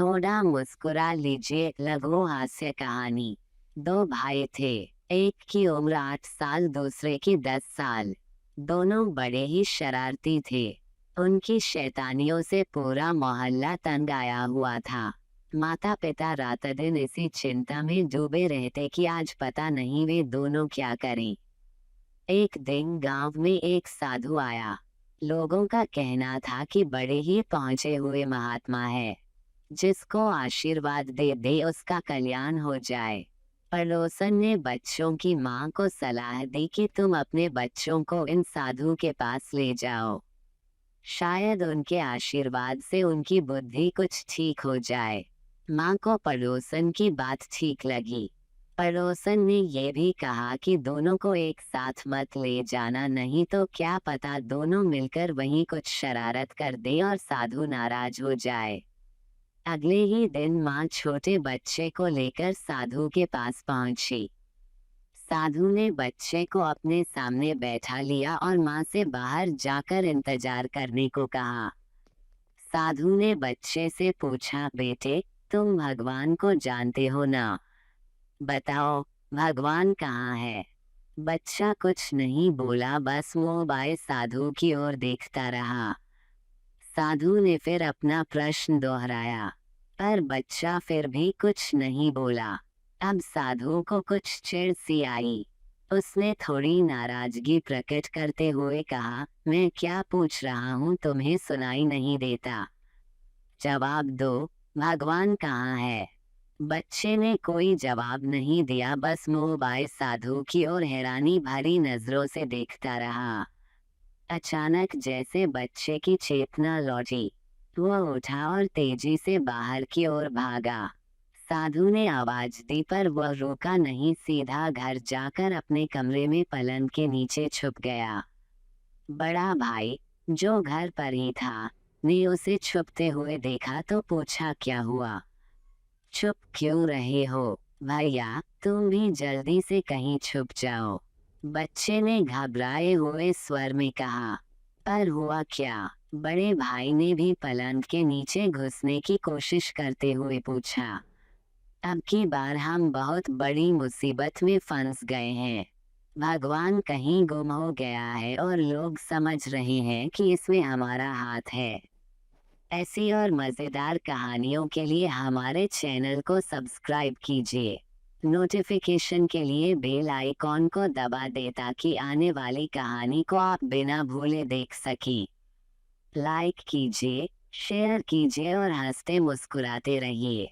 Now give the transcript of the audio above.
थोड़ा मुस्कुरा लीजिए। लघु हास्य कहानी। दो भाई थे। एक की उम्र 8 साल, दूसरे की 10 साल। दोनों बड़े ही शरारती थे। उनकी शैतानियों से पूरा मोहल्ला तंग आया हुआ था। माता पिता रात दिन इसी चिंता में डूबे रहते कि आज पता नहीं वे दोनों क्या करें। एक दिन गांव में एक साधु आया। लोगों का कहना था कि बड़े ही पहुंचे हुए महात्मा है, जिसको आशीर्वाद दे दे उसका कल्याण हो जाए। पड़ोसन ने बच्चों की मां को सलाह दी कि तुम अपने बच्चों को इन साधु के पास ले जाओ, शायद उनके आशीर्वाद से उनकी बुद्धि कुछ ठीक हो जाए। मां को पड़ोसन की बात ठीक लगी। पड़ोसन ने यह भी कहा कि दोनों को एक साथ मत ले जाना, नहीं तो क्या पता दोनों मिलकर वहीं कुछ शरारत कर दे और साधु नाराज हो जाए। अगले ही दिन माँ छोटे बच्चे को लेकर साधु के पास पहुंची। साधु ने बच्चे को अपने सामने बैठा लिया और माँ से बाहर जाकर इंतजार करने को कहा। साधु ने बच्चे से पूछा, बेटे तुम भगवान को जानते हो ना? बताओ भगवान कहाँ है? बच्चा कुछ नहीं बोला, बस मुंह बाए साधु की ओर देखता रहा। साधु ने फिर अपना प्रश्न दोहराया, पर बच्चा फिर भी कुछ नहीं बोला। अब साधु को कुछ चिढ़ सी आई। उसने थोड़ी नाराजगी प्रकट करते हुए कहा, मैं क्या पूछ रहा हूँ, तुम्हें सुनाई नहीं देता? जवाब दो, भगवान कहाँ है? बच्चे ने कोई जवाब नहीं दिया, बस मुंह बाए साधु की ओर हैरानी भरी नजरों से देखता रहा। अचानक जैसे बच्चे की चेतना लौटी, वह उठा और तेजी से बाहर की ओर भागा। साधु ने आवाज दी पर वह रुका नहीं, सीधा घर जाकर अपने कमरे में पलंग के नीचे छुप गया। बड़ा भाई, जो घर पर ही था, ने उसे छुपते हुए देखा तो पूछा, क्या हुआ? चुप क्यों रहे हो भैया, तुम भी जल्दी से कहीं छुप जाओ, बच्चे ने घबराए हुए स्वर में कहा। पर हुआ क्या? बड़े भाई ने भी पलंग के नीचे घुसने की कोशिश करते हुए पूछा। अब की बार हम बहुत बड़ी मुसीबत में फंस गए हैं। भगवान कहीं गुम हो गया है और लोग समझ रहे हैं कि इसमें हमारा हाथ है। ऐसी और मज़ेदार कहानियों के लिए हमारे चैनल को सब्सक्राइब कीजिए। नोटिफिकेशन के लिए बेल आइकॉन को दबा दें ताकि आने वाली कहानी को आप बिना भूले देख सकें। लाइक कीजिए, शेयर कीजिए और हंसते मुस्कुराते रहिए।